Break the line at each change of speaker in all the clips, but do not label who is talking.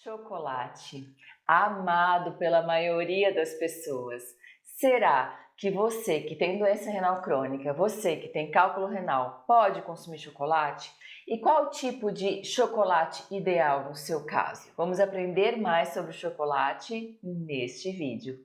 Chocolate, amado pela maioria das pessoas. Será que você que tem doença renal crônica, você que tem cálculo renal, pode consumir chocolate? E qual tipo de chocolate ideal no seu caso? Vamos aprender mais sobre o chocolate neste vídeo.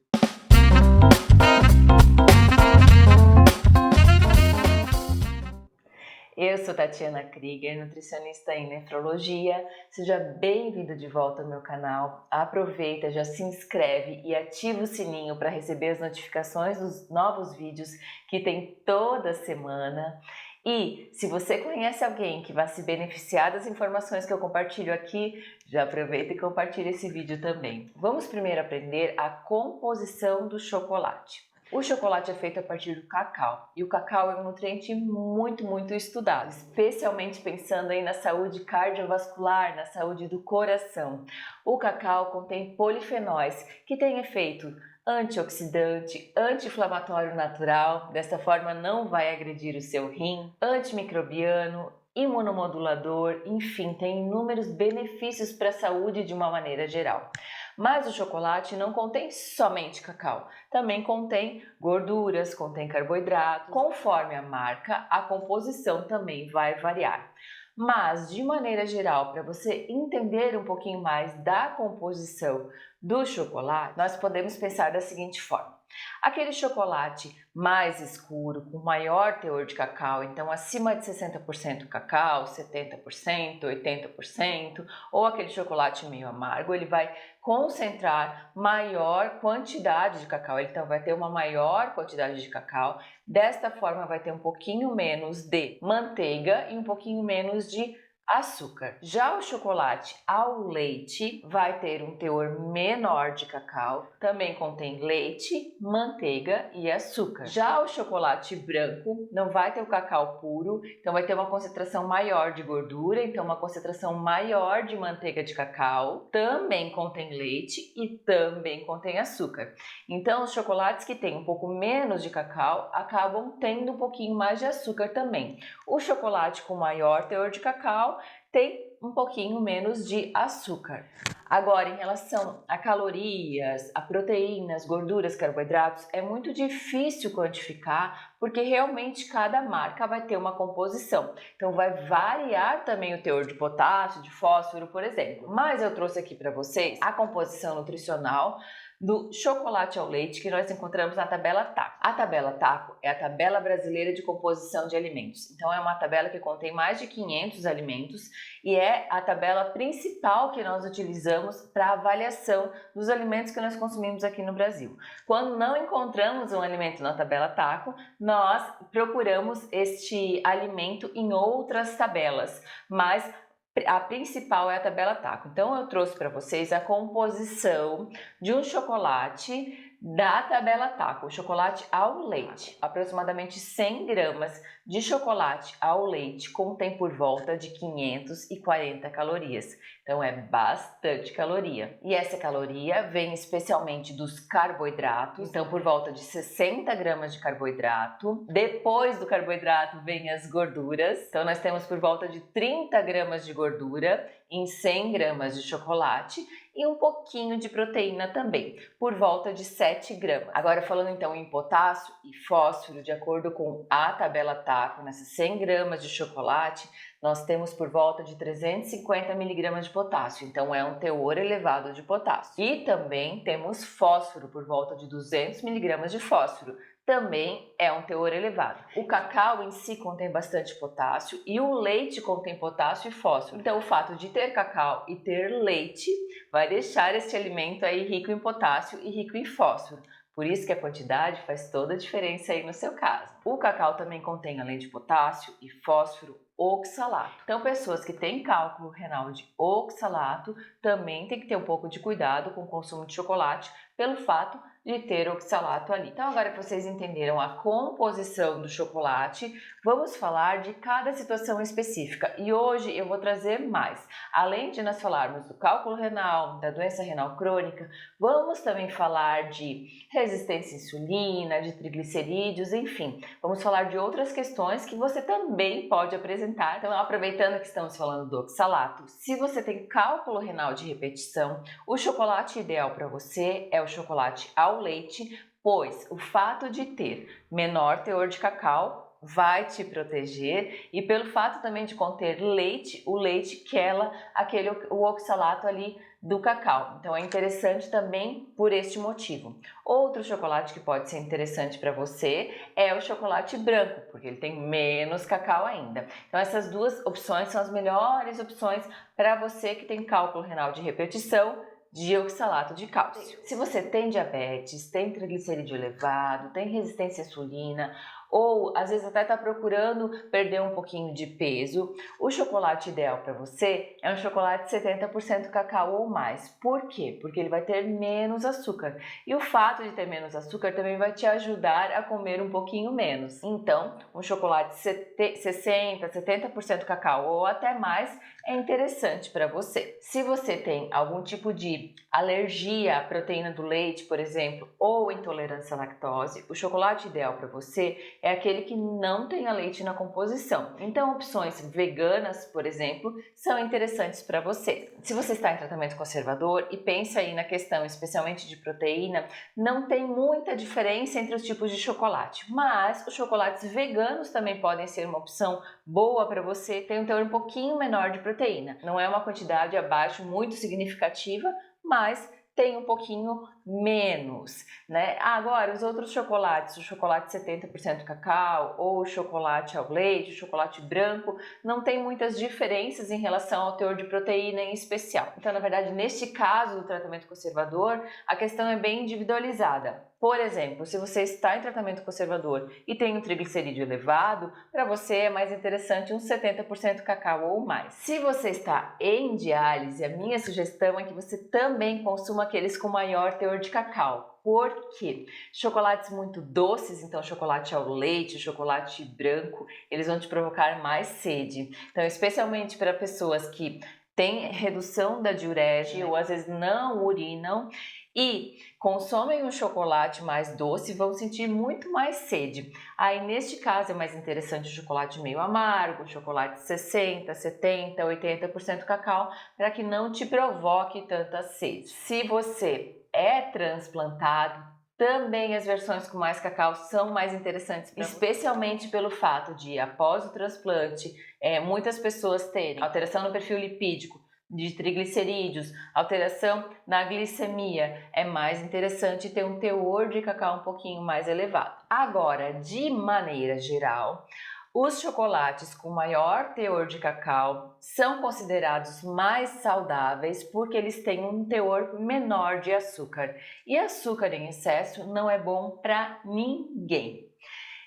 Eu sou Tatiana Krieger, nutricionista em nefrologia. Seja bem-vindo de volta ao meu canal. Aproveita, já se inscreve e ativa o sininho para receber as notificações dos novos vídeos que tem toda semana. E se você conhece alguém que vai se beneficiar das informações que eu compartilho aqui, já aproveita e compartilha esse vídeo também. Vamos primeiro aprender a composição do chocolate. O chocolate é feito a partir do cacau e o cacau é um nutriente muito estudado, especialmente pensando aí na saúde cardiovascular, na saúde do coração. O cacau contém polifenóis que têm efeito antioxidante, anti-inflamatório natural, dessa forma não vai agredir o seu rim, antimicrobiano, imunomodulador, enfim, tem inúmeros benefícios para a saúde de uma maneira geral. Mas o chocolate não contém somente cacau, também contém gorduras, contém carboidratos. Conforme a marca, a composição também vai variar. Mas, de maneira geral, para você entender um pouquinho mais da composição do chocolate, nós podemos pensar da seguinte forma. Aquele chocolate mais escuro, com maior teor de cacau, então acima de 60% cacau, 70%, 80%, ou aquele chocolate meio amargo, ele vai concentrar maior quantidade de cacau, então vai ter uma maior quantidade de cacau, desta forma vai ter um pouquinho menos de manteiga e um pouquinho menos de açúcar. Já o chocolate ao leite vai ter um teor menor de cacau, também contém leite, manteiga e açúcar. Já o chocolate branco não vai ter o cacau puro, então vai ter uma concentração maior de gordura, então uma concentração maior de manteiga de cacau, também contém leite e também contém açúcar. Então os chocolates que têm um pouco menos de cacau acabam tendo um pouquinho mais de açúcar também. O chocolate com maior teor de cacau tem um pouquinho menos de açúcar. Agora, em relação a calorias, a proteínas, gorduras, carboidratos, é muito difícil quantificar porque realmente cada marca vai ter uma composição. Então vai variar também o teor de potássio, de fósforo, por exemplo. Mas eu trouxe aqui para vocês a composição nutricional do chocolate ao leite que nós encontramos na tabela TACO. A tabela TACO é a tabela brasileira de composição de alimentos. Então é uma tabela que contém mais de 500 alimentos e é a tabela principal que nós utilizamos para avaliação dos alimentos que nós consumimos aqui no Brasil. Quando não encontramos um alimento na tabela TACO, nós procuramos este alimento em outras tabelas, mas a principal é a tabela TACO. Então eu trouxe para vocês a composição de um chocolate da tabela TACO, chocolate ao leite. Aproximadamente 100 gramas de chocolate ao leite contém por volta de 540 calorias. Então é bastante caloria. E essa caloria vem especialmente dos carboidratos, então por volta de 60 gramas de carboidrato. Depois do carboidrato vem as gorduras, então nós temos por volta de 30 gramas de gordura em 100 gramas de chocolate e um pouquinho de proteína também, por volta de 7 gramas. Agora falando então em potássio e fósforo, de acordo com a tabela TACO, nessas 100 gramas de chocolate, nós temos por volta de 350 miligramas de potássio, então é um teor elevado de potássio. E também temos fósforo, por volta de 200 miligramas de fósforo, também é um teor elevado. O cacau em si contém bastante potássio e o leite contém potássio e fósforo. Então o fato de ter cacau e ter leite vai deixar este alimento aí rico em potássio e rico em fósforo. Por isso que a quantidade faz toda a diferença aí no seu caso. O cacau também contém, além de potássio e fósforo, oxalato. Então, pessoas que têm cálculo renal de oxalato também tem que ter um pouco de cuidado com o consumo de chocolate, pelo fato de ter oxalato ali. Então, agora que vocês entenderam a composição do chocolate, vamos falar de cada situação específica. E hoje eu vou trazer mais. Além de nós falarmos do cálculo renal, da doença renal crônica, vamos também falar de resistência à insulina, de triglicerídeos, enfim. Vamos falar de outras questões que você também pode apresentar. Então, aproveitando que estamos falando do oxalato, se você tem cálculo renal de repetição, o chocolate ideal para você é o chocolate ao leite, pois o fato de ter menor teor de cacau vai te proteger e pelo fato também de conter leite, o leite quela o oxalato ali do cacau. Então é interessante também por este motivo. Outro chocolate que pode ser interessante para você é o chocolate branco, porque ele tem menos cacau ainda. Então essas duas opções são as melhores opções para você que tem cálculo renal de repetição de oxalato de cálcio. Se você tem diabetes, tem triglicerídeo elevado, tem resistência à insulina, ou às vezes até está procurando perder um pouquinho de peso, o chocolate ideal para você é um chocolate 70% cacau ou mais. Por quê? Porque ele vai ter menos açúcar. E o fato de ter menos açúcar também vai te ajudar a comer um pouquinho menos. Então, um chocolate 60%, 70% cacau ou até mais é interessante para você. Se você tem algum tipo de alergia à proteína do leite, por exemplo, ou intolerância à lactose, o chocolate ideal para você é aquele que não tenha leite na composição. Então, opções veganas, por exemplo, são interessantes para você. Se você está em tratamento conservador e pensa aí na questão especialmente de proteína, não tem muita diferença entre os tipos de chocolate, mas os chocolates veganos também podem ser uma opção boa para você, tem um teor um pouquinho menor de proteína. Não é uma quantidade abaixo muito significativa, mas tem um pouquinho menos, né? Agora, os outros chocolates, o chocolate 70% cacau ou o chocolate ao leite, o chocolate branco, não tem muitas diferenças em relação ao teor de proteína em especial. Então, na verdade, neste caso do tratamento conservador, a questão é bem individualizada. Por exemplo, se você está em tratamento conservador e tem um triglicerídeo elevado, para você é mais interessante um 70% cacau ou mais. Se você está em diálise, a minha sugestão é que você também consuma aqueles com maior teor de cacau. Por quê? Chocolates muito doces, então chocolate ao leite, chocolate branco, eles vão te provocar mais sede. Então, especialmente para pessoas que têm redução da diurese ou às vezes não urinam e consomem um chocolate mais doce, vão sentir muito mais sede. Aí, neste caso, é mais interessante o chocolate meio amargo, chocolate 60%, 70%, 80% cacau, para que não te provoque tanta sede. Se você é transplantado, também as versões com mais cacau são mais interessantes, especialmente pelo fato de, após o transplante, muitas pessoas terem alteração no perfil lipídico, de triglicerídeos, alteração na glicemia, é mais interessante ter um teor de cacau um pouquinho mais elevado. Agora, de maneira geral, os chocolates com maior teor de cacau são considerados mais saudáveis porque eles têm um teor menor de açúcar. E açúcar em excesso não é bom para ninguém.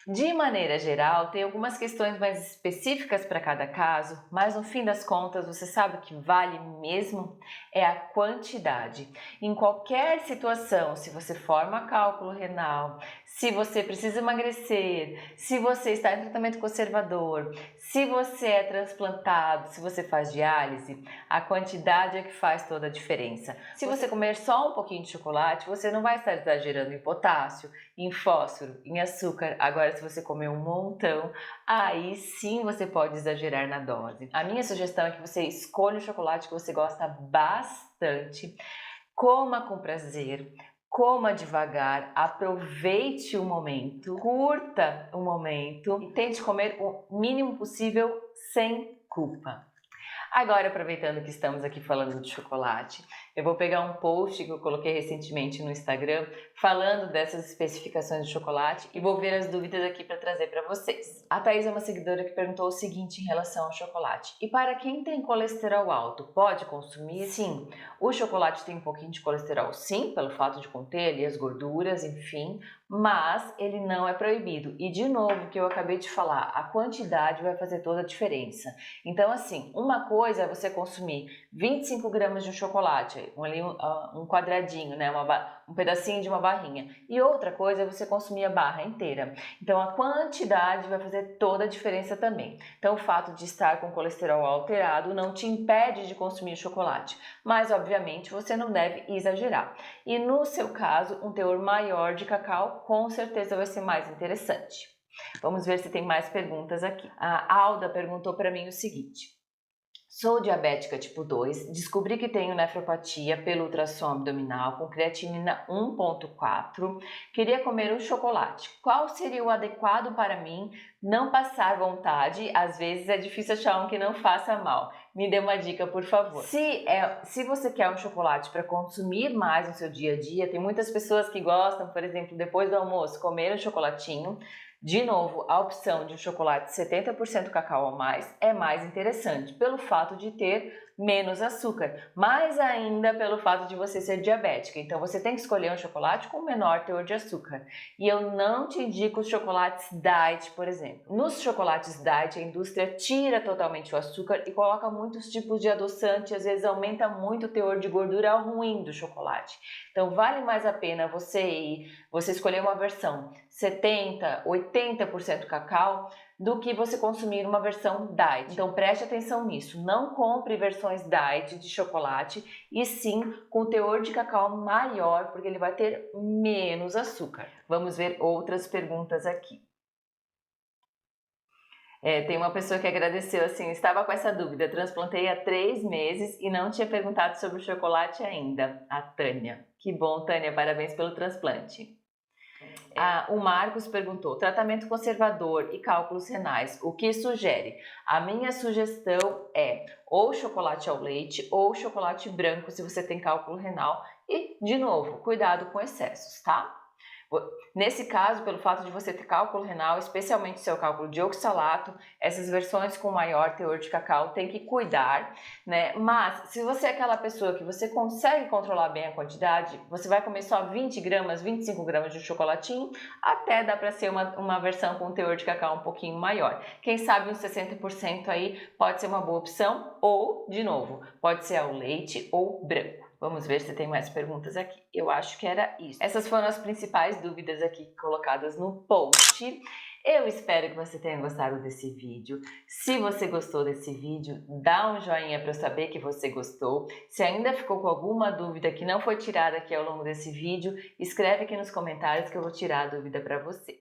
De maneira geral, tem algumas questões mais específicas para cada caso, mas no fim das contas, você sabe o que vale mesmo? É a quantidade. Em qualquer situação, se você forma cálculo renal, se você precisa emagrecer, se você está em tratamento conservador, se você é transplantado, se você faz diálise, a quantidade é que faz toda a diferença. Se você comer só um pouquinho de chocolate, você não vai estar exagerando em potássio, em fósforo, em açúcar. Agora, se você comer um montão, aí sim você pode exagerar na dose. A minha sugestão é que você escolha o chocolate que você gosta bastante, coma com prazer, coma devagar, aproveite o momento, curta o momento e tente comer o mínimo possível sem culpa. Agora, aproveitando que estamos aqui falando de chocolate, eu vou pegar um post que eu coloquei recentemente no Instagram falando dessas especificações de chocolate e vou ver as dúvidas aqui para trazer para vocês. A Thaís é uma seguidora que perguntou o seguinte em relação ao chocolate: e para quem tem colesterol alto, pode consumir? Sim, o chocolate tem um pouquinho de colesterol, sim, pelo fato de conter ali as gorduras, enfim, mas ele não é proibido. E de novo, que eu acabei de falar, a quantidade vai fazer toda a diferença. Então, assim, uma coisa é você consumir 25 gramas de chocolate, chocolate, um quadradinho, né? Um pedacinho de uma barrinha. E outra coisa é você consumir a barra inteira. Então a quantidade vai fazer toda a diferença também. Então o fato de estar com colesterol alterado não te impede de consumir o chocolate, mas obviamente você não deve exagerar. E no seu caso, um teor maior de cacau com certeza vai ser mais interessante. Vamos ver se tem mais perguntas aqui. A Alda perguntou para mim o seguinte: sou diabética tipo 2, descobri que tenho nefropatia pelo ultrassom abdominal com creatinina 1,4, queria comer um chocolate. Qual seria o adequado para mim não passar vontade? Às vezes é difícil achar um que não faça mal. Me dê uma dica, por favor. Se você quer um chocolate para consumir mais no seu dia a dia, tem muitas pessoas que gostam, por exemplo, depois do almoço, comer um chocolatinho. De novo, a opção de um chocolate 70% cacau ou mais é mais interessante, pelo fato de ter menos açúcar, mais ainda pelo fato de você ser diabética. Então você tem que escolher um chocolate com menor teor de açúcar. E eu não te indico os chocolates diet, por exemplo. Nos chocolates diet, a indústria tira totalmente o açúcar e coloca muitos tipos de adoçante, às vezes aumenta muito o teor de gordura ruim do chocolate. Então vale mais a pena você escolher uma versão 70, 80% cacau do que você consumir uma versão diet. Então preste atenção nisso, não compre versões diet de chocolate e sim com teor de cacau maior, porque ele vai ter menos açúcar. Vamos ver outras perguntas aqui. Tem uma pessoa que agradeceu assim: estava com essa dúvida, transplantei há 3 meses e não tinha perguntado sobre o chocolate ainda. A Tânia. Que bom, Tânia, parabéns pelo transplante. O Marcos perguntou: tratamento conservador e cálculos renais, o que sugere? A minha sugestão é ou chocolate ao leite ou chocolate branco se você tem cálculo renal e, de novo, cuidado com excessos, tá? Nesse caso, pelo fato de você ter cálculo renal, especialmente seu cálculo de oxalato, essas versões com maior teor de cacau tem que cuidar, né? Mas se você é aquela pessoa que você consegue controlar bem a quantidade, você vai comer só 20 gramas, 25 gramas de chocolatinho, até dá para ser uma versão com teor de cacau um pouquinho maior. Quem sabe uns 60% aí pode ser uma boa opção, ou, de novo, pode ser ao leite ou branco. Vamos ver se tem mais perguntas aqui. Eu acho que era isso. Essas foram as principais dúvidas aqui colocadas no post. Eu espero que você tenha gostado desse vídeo. Se você gostou desse vídeo, dá um joinha para eu saber que você gostou. Se ainda ficou com alguma dúvida que não foi tirada aqui ao longo desse vídeo, escreve aqui nos comentários que eu vou tirar a dúvida para você.